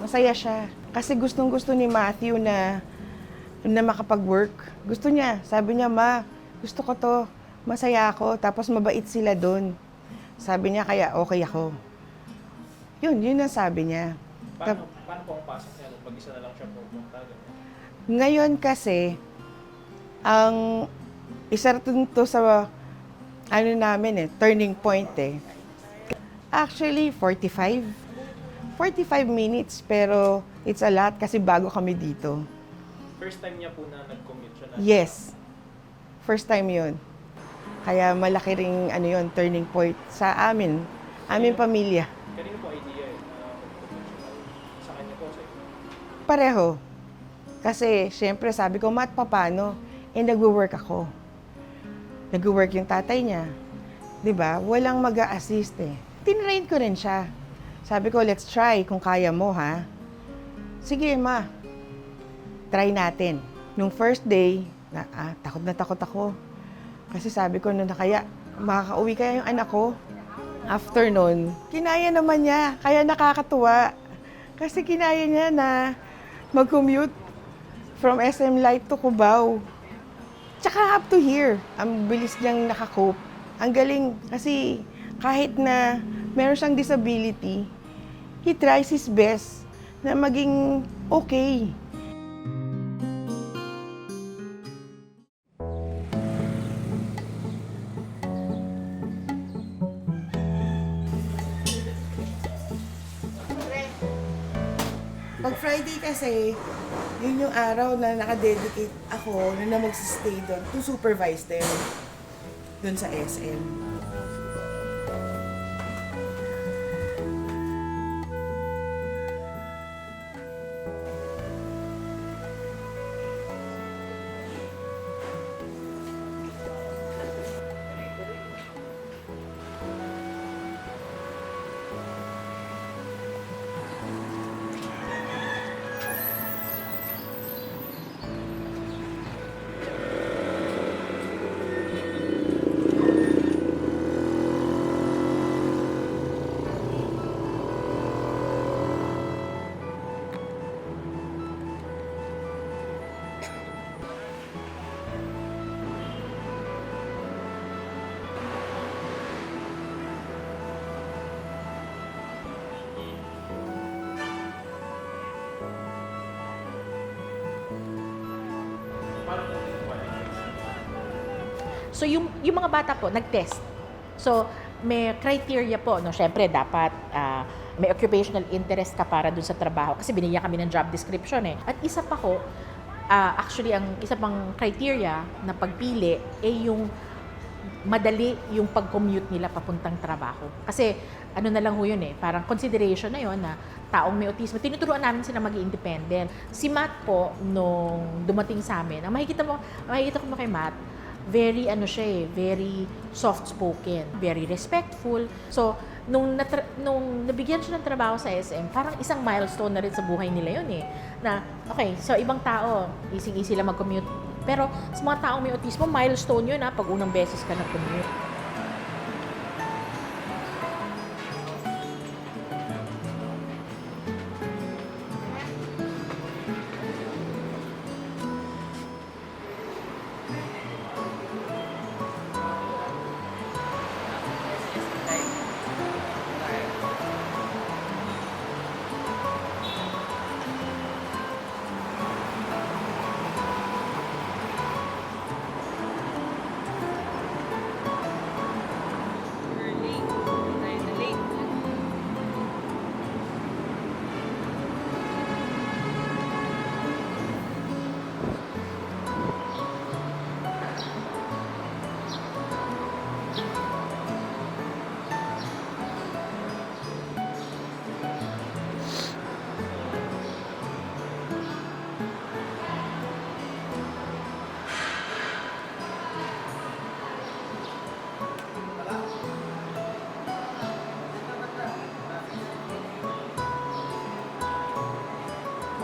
masaya siya. Kasi gustong-gusto ni Matthew na makapag-work. Gusto niya. Sabi niya, Ma, gusto ko to. Masaya ako. Tapos mabait sila doon. Sabi niya, kaya okay ako. Yun ang sabi niya. Paano po ang pasok niya nung pag-isa na lang siya pupunta? Ngayon kasi, ang isa to sa turning point eh. Actually, 45 minutes, pero it's a lot kasi bago kami dito. First time niya po na nag-commute siya na? Yes. First time yun. Kaya malaki ring turning point sa aming pamilya. Kanino po idea sa kanya po? Pareho. Kasi, syempre, sabi ko, Matt, paano? Nagwo-work ako. Nagwo-work yung tatay niya. 'Di ba? Walang mag-a-assist eh. Tinrain ko rin siya. Sabi ko, let's try kung kaya mo, ha? Sige, Ma. Try natin. Nung first day, takot na takot ako. Kasi sabi ko, kaya, makakauwi kaya yung anak ko? After nun, kinaya naman niya. Kaya nakakatuwa. Kasi kinaya niya na mag-commute from SM Light to Cubao. Tsaka up to here, ang bilis niyang nakakope. Ang galing kasi kahit na meron siyang disability, he tries his best na maging okay. Pag Friday kasi, yun yung araw na nakadedicate ako na magsistay doon to supervise them doon sa SM. So yung mga bata po nag-test. So may criteria po, no, syempre dapat may occupational interest ka para dun sa trabaho kasi binigyan kami ng job description eh. At isa pa ko, actually ang isa pang criteria na pagpili ay yung madali yung pag-commute nila papuntang trabaho. Kasi ano na lang ho yun eh, parang consideration na yun na taong may autism. Tinuturuan namin sila maging independent. Si Matt po, nung dumating sa amin, ang makikita ko mo kay Matt, very very soft-spoken, very respectful. So, nung nabigyan siya ng trabaho sa SM, parang isang milestone na rin sa buhay nila yun eh. Na, okay, so ibang tao, easy lang mag-commute. Pero sa mga taong may autismo, milestone yun pag unang beses ka nag-commute.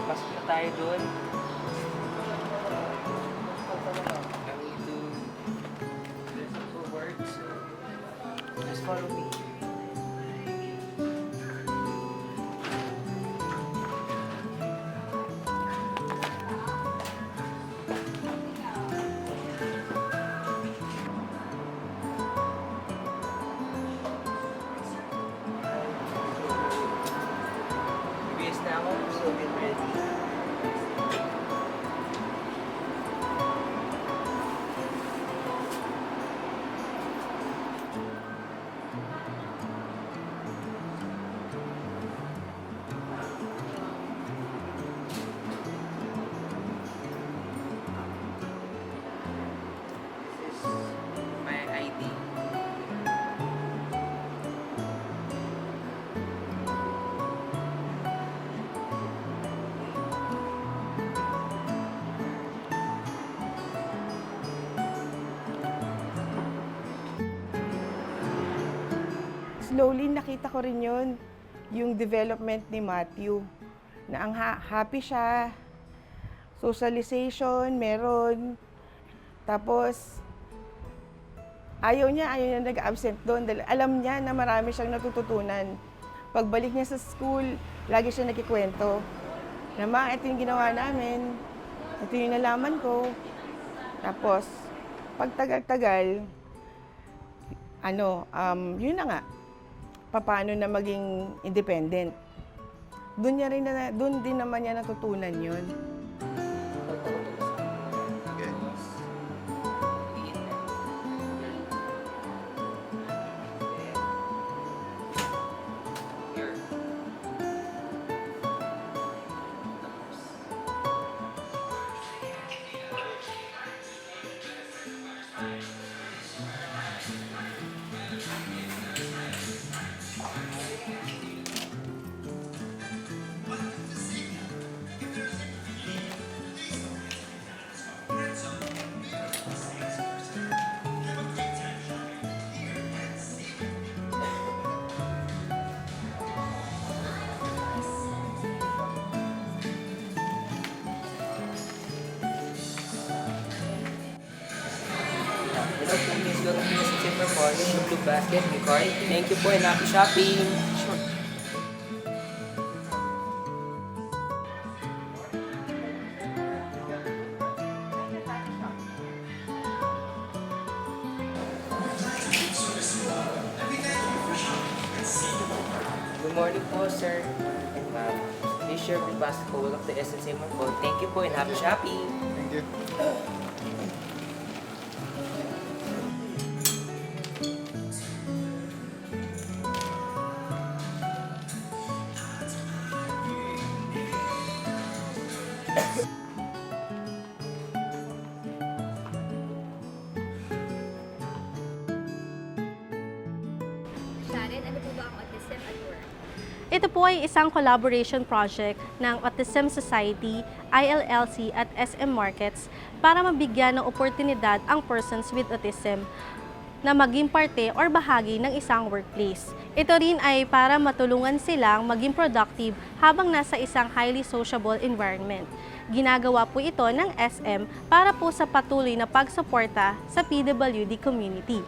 Pasok na tayo doon. I need to listen for words. Just follow me. slowly nakita ko rin yun, yung development ni Matthew. Na ang happy siya, socialization, meron. Tapos, ayaw niya nag-absent doon. Dahil alam niya na marami siyang natututunan. Pagbalik niya sa school, lagi siya nagkikwento. Na ma, ito yung ginawa namin. Ito yung nalaman ko. Tapos, pagtagal-tagal, yun na nga, paano na maging independent. Doon din naman niya natutunan yun. Hello po, Miss. Welcome to the September Morning. Yung blue basket, may card. Thank you po and happy shopping. Good morning po, sir. And ma'am, please share your basket po. Welcome to SNC po. Thank you po and happy shopping. Thank you. Sharon, ano po ba ang Autism at Work? Ito po ay isang collaboration project ng Autism Society, ILLC at SM Markets para mabigyan ng oportunidad ang persons with autism na maging parte or bahagi ng isang workplace. Ito rin ay para matulungan silang maging productive habang nasa isang highly sociable environment. Ginagawa po ito ng SM para po sa patuloy na pagsuporta sa PWD community.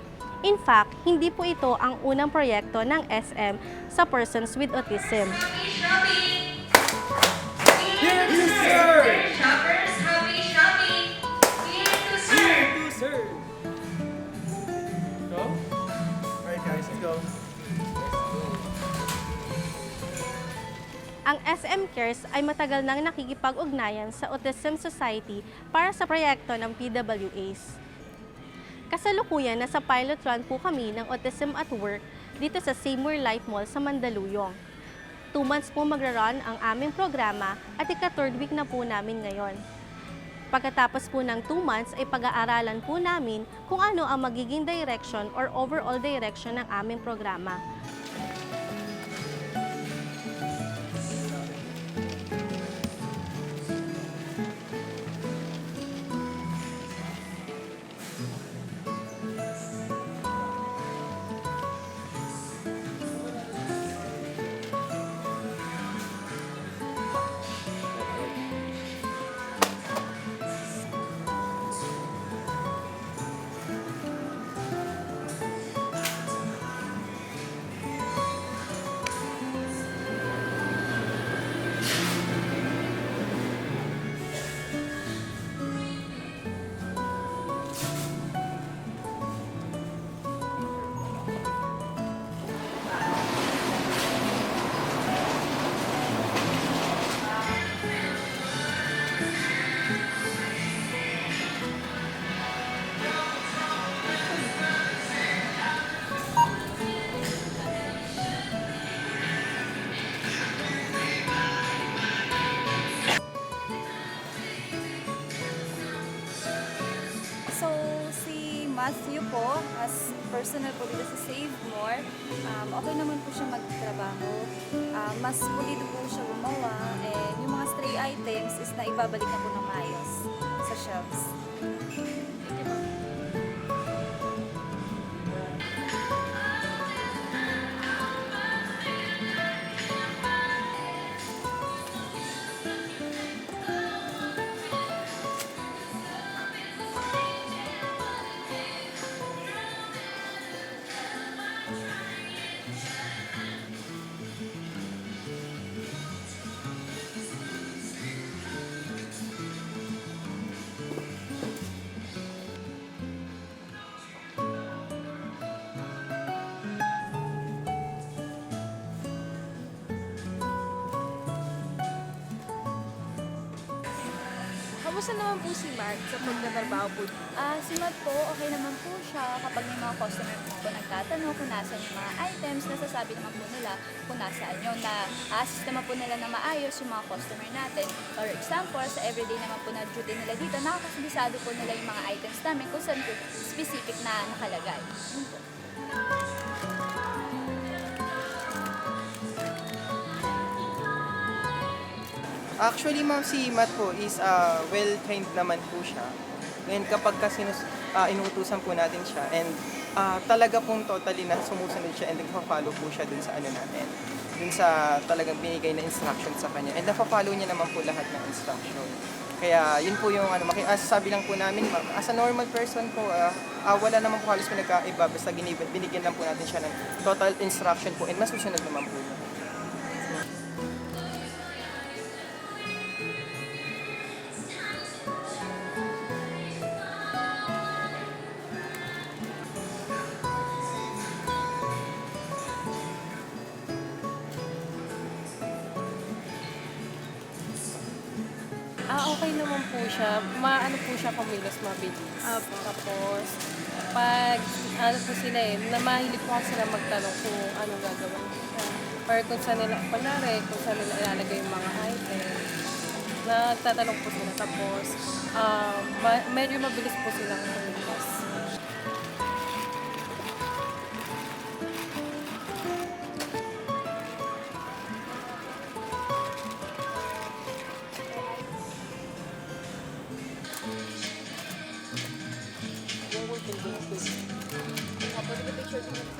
In fact, hindi po ito ang unang proyekto ng SM sa persons with autism. Happy shopping! Here to serve! Shoppers, happy shopping! Here to serve! Go? Alright guys, let's go. Ang SM Cares ay matagal nang nakikipag-ugnayan sa Autism Society para sa proyekto ng PWAs. Kasalukuyan nasa pilot run po kami ng Autism at Work dito sa Seymour Life Mall sa Mandaluyong. 2 months po magra-run ang aming programa at ika-third week na po namin ngayon. Pagkatapos po ng 2 months ay pag-aaralan po namin kung ano ang magiging direction or overall direction ng aming programa. So, si Matthew po, as personal po dito sa Save More, okay naman po siya magtrabaho. Mas pulido po siya gumawa. And yung mga stray items is na ibabalik na po ng maayos sa shelves. Kamusta naman po si Mark sa pagtatrabaho po? Si Matt po, okay naman po siya. Kapag may mga customer po nagtatanong kung nasaan yung mga items, nasasabi naman po nila kung nasaan yun. Na-assist naman po nila na maayos yung mga customer natin. For example, sa everyday naman po na duty nila dito, nakakasabisado po nila yung mga items namin kung saan po specific na nakalagay. Yun po. Actually, ma'am, si Matt po is well-trained naman po siya. And kapag kasi inuutusan po natin siya, and talaga pong totally na sumusunod siya and nagpa-follow po siya dun sa ano natin, dun sa talagang binigay na instruction sa kanya. And nafa-follow niya naman po lahat ng instruction. Kaya yun po yung ano, sabi lang po namin, ma'am, as a normal person po, wala naman po halos pinagkaiba, basta binigyan lang po natin siya ng total instruction po and masusunod naman po yun. Okay naman po siya. Maano po siya kumilos mabilis. Tapos, pag ano po sila mahilig po kasi sila magtanong kung anong gagawin nila. Or kung saan nila, kung saan nila ilalagay yung mga items. Nagtatanong po sila. Tapos, medyo mabilis po silang kumilos.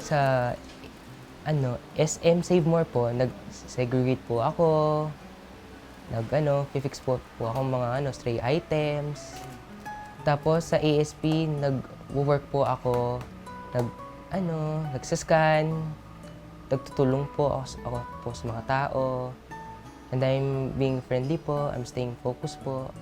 Sa SM Save More po, nag-segregate po ako, fix po ako mga stray items. Tapos sa ASP, nag-work po ako, nagsascan, nagtutulong po ako po sa mga tao. And I'm being friendly po, I'm staying focused po.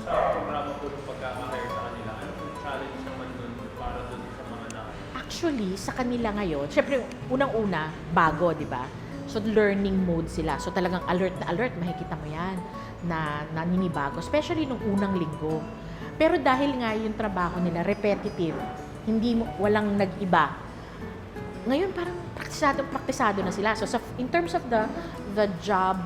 Sa programa po ng pagkaka-hire sa kanila, ano yung challenge naman dun para dun sa mga Actually, sa kanila ngayon, syempre, unang-una, bago, di ba? So, learning mode sila. So, talagang alert na alert, makikita mo yan, na naninibago. Especially nung unang linggo. Pero dahil nga yung trabaho nila, repetitive, walang nag-iba. Ngayon, parang praktisado na sila. So, in terms of the job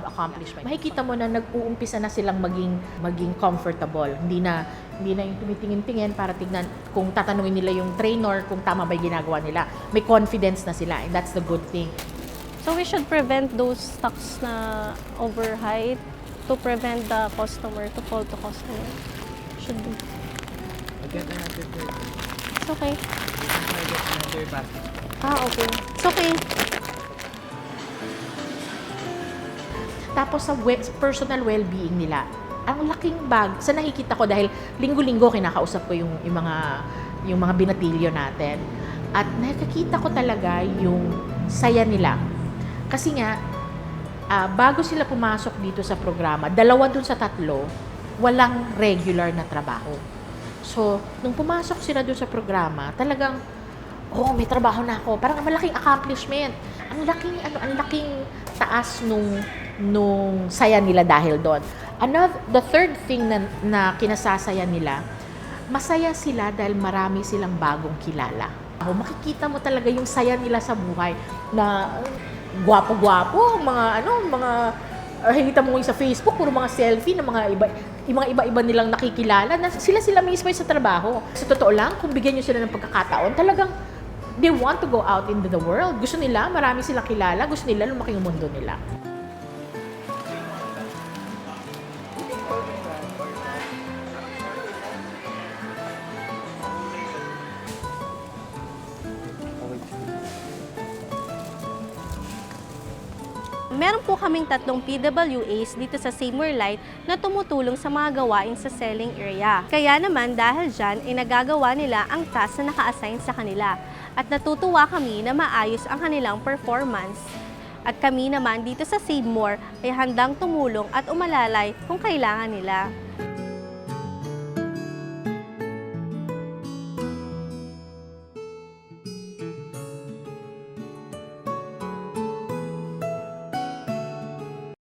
accomplishment, makikita mo na nag-uumpisa na silang maging comfortable. Hindi na yung tumitingin-tingin para tignan kung tatanungin nila yung trainer kung tama ba yung ginagawa nila. May confidence na sila, and that's the good thing. So we should prevent those stocks na overhyped to prevent the customer to fall to customer. Should be. Again, another bird. It's okay. You can target another basket. Okay. It's okay. Tapos sa personal well-being nila, ang laking bag, sa nakikita ko dahil linggo-linggo kinakausap ko yung mga binatilyo natin. At nakikita ko talaga yung saya nila. Kasi nga, bago sila pumasok dito sa programa, 2 dun sa 3, walang regular na trabaho. So, nung pumasok sila dun sa programa, talagang, may trabaho na ako. Parang malaking accomplishment. Ang laking taas nung saya nila dahil doon. The third thing na kinasasaya nila, masaya sila dahil marami silang bagong kilala. Makikita mo talaga yung saya nila sa buhay na gwapo-gwapo, nakikita mo sa Facebook, puro mga selfie ng mga iba-iba nilang nakikilala na sila mismo sa trabaho. Sa totoo lang, kung bigyan nyo sila ng pagkakataon, talagang they want to go out into the world. Gusto nila, marami silang kilala, gusto nila lumaki yung mundo nila. meron po kaming 3 PWAs dito sa Save More Light na tumutulong sa mga gawain sa selling area. Kaya naman dahil dyan ay nagagawa nila ang task na naka-assign sa kanila at natutuwa kami na maayos ang kanilang performance. At kami naman dito sa Save More ay handang tumulong at umalalay kung kailangan nila.